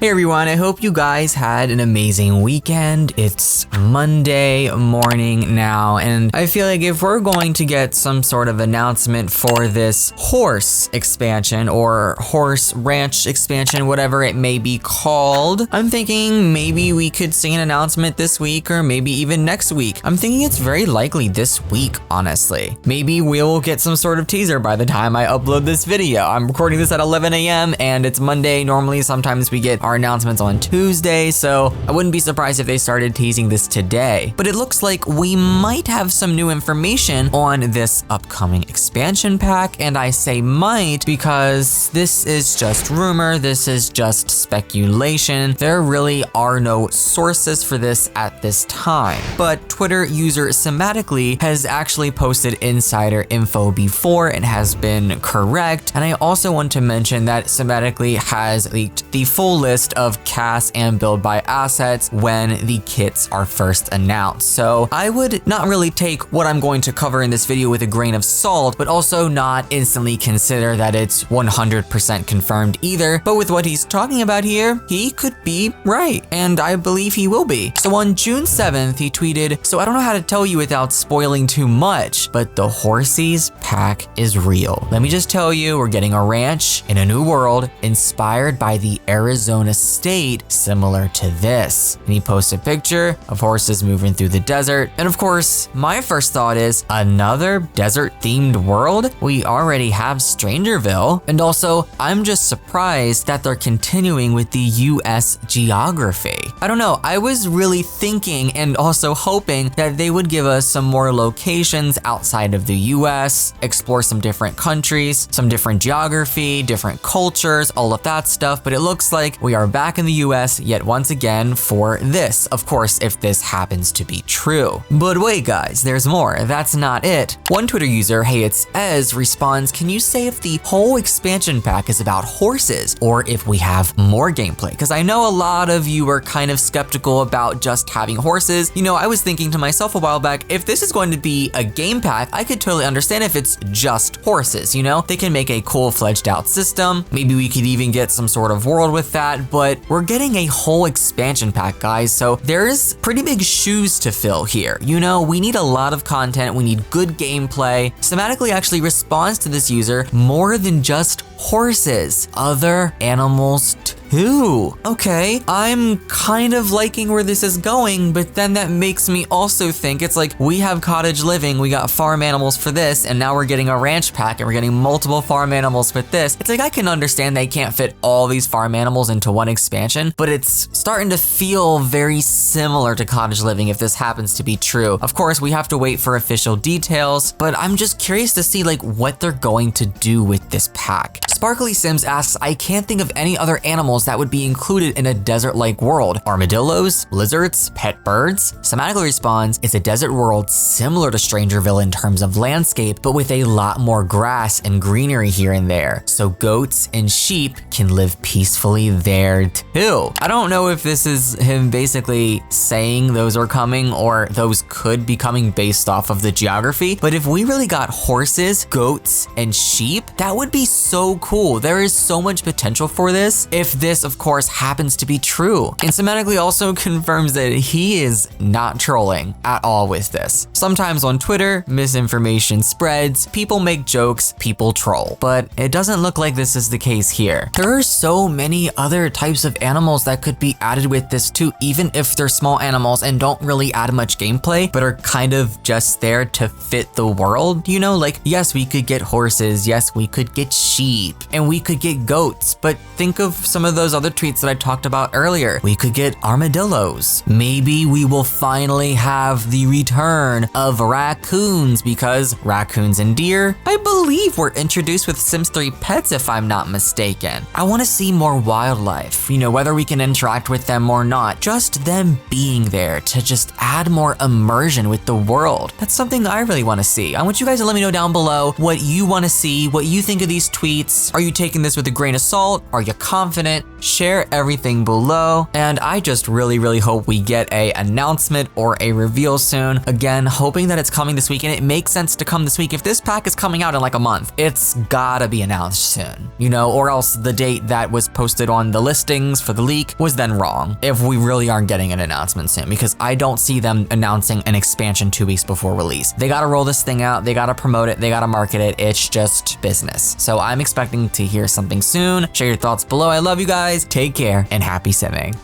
Hey everyone, I hope you guys had an amazing weekend. It's Monday morning now, and I feel like if we're going to get some sort of announcement for this horse expansion or horse ranch expansion, whatever it may be called, I'm thinking maybe we could see an announcement this week or maybe even next week. I'm thinking it's very likely this week, honestly. Maybe we'll get some sort of teaser by the time I upload this video. I'm recording this at 11 a.m. and it's Monday. Normally, sometimes we get our announcements on Tuesday, so I wouldn't be surprised if they started teasing this today. But it looks like we might have some new information on this upcoming expansion pack, and I say might because this is just rumor, this is just speculation. There really are no sources for this at this time. But Twitter user Sematically has actually posted insider info before and has been correct. And I also want to mention that Sematically has leaked the full list of cast and build by assets when the kits are first announced. So I would not really take what I'm going to cover in this video with a grain of salt, but also not instantly consider that it's 100% confirmed either. But with what he's talking about here, he could be right, and I believe he will be. So on June 7th, he tweeted, "So I don't know how to tell you without spoiling too much, but the Horsies pack is real. Let me just tell you, we're getting a ranch in a new world inspired by the Arizona state similar to this." And he posted a picture of horses moving through the desert. And of course, my first thought is another desert themed world? We already have Strangerville. And also, I'm just surprised that they're continuing with the US geography. I don't know, I was really thinking and also hoping that they would give us some more locations outside of the US, explore some different countries, some different geography, different cultures, all of that stuff. But it looks like we are back in the US yet once again for this, of course, if this happens to be true. But wait guys, there's more. That's not it. One Twitter user, Hey It's Ez, responds, "Can you say if the whole expansion pack is about horses or if we have more gameplay? Because I know a lot of you are kind of skeptical about just having horses. You know, I was thinking to myself a while back, if this is going to be a game pack, I could totally understand if it's just horses, you know? They can make a cool fledged out system. Maybe we could even get some sort of world with that, but we're getting a whole expansion pack, guys, so there's pretty big shoes to fill here. You know, we need a lot of content, we need good gameplay." Sematically actually responds to this user, "More than just horses, other animals too." Okay, I'm kind of liking where this is going, but then that makes me also think it's like we have cottage living, we got farm animals for this, and now we're getting a ranch pack and we're getting multiple farm animals with this. It's like I can understand they can't fit all these farm animals into one expansion, but it's starting to feel very similar to cottage living if this happens to be true. Of course, we have to wait for official details, but I'm just curious to see like what they're going to do with this pack. Sparkly Sims asks, "I can't think of any other animals that would be included in a desert-like world. Armadillos, lizards, pet birds?" Sematically responds, "It's a desert world similar to Strangerville in terms of landscape, but with a lot more grass and greenery here and there. So goats and sheep can live peacefully there too." I don't know if this is him basically saying those are coming or those could be coming based off of the geography, but if we really got horses, goats, and sheep, that would be so cool. There is so much potential for this if this, of course, happens to be true. And Sematically also confirms that he is not trolling at all with this. Sometimes on Twitter, misinformation spreads, people make jokes, people troll. But it doesn't look like this is the case here. There are so many other types of animals that could be added with this too, even if they're small animals and don't really add much gameplay, but are kind of just there to fit the world. You know, like, yes, we could get horses, yes, we could get sheep, and we could get goats, but think of some of those other tweets that I talked about earlier. We could get armadillos. Maybe we will finally have the return of raccoons, because raccoons and deer, I believe, were introduced with Sims 3 pets if I'm not mistaken. I want to see more wildlife, you know, whether we can interact with them or not, just them being there to just add more immersion with the world. That's something I really want to see. I want you guys to let me know down below what you want to see, what you think of these tweets. thoughts? Are you taking this with a grain of salt? Are you confident? Share everything below. And I just really hope we get a announcement or a reveal soon. Again, hoping that it's coming this week, and it makes sense to come this week. If this pack is coming out in like a month, it's gotta be announced soon, you know, or else the date that was posted on the listings for the leak was then wrong if we really aren't getting an announcement soon, because I don't see them announcing an expansion 2 weeks before release. They gotta roll this thing out, they gotta promote it, they gotta market it. It's just business. So I'm expecting to hear something soon. Share your thoughts below. I love you guys. Take care and happy simming.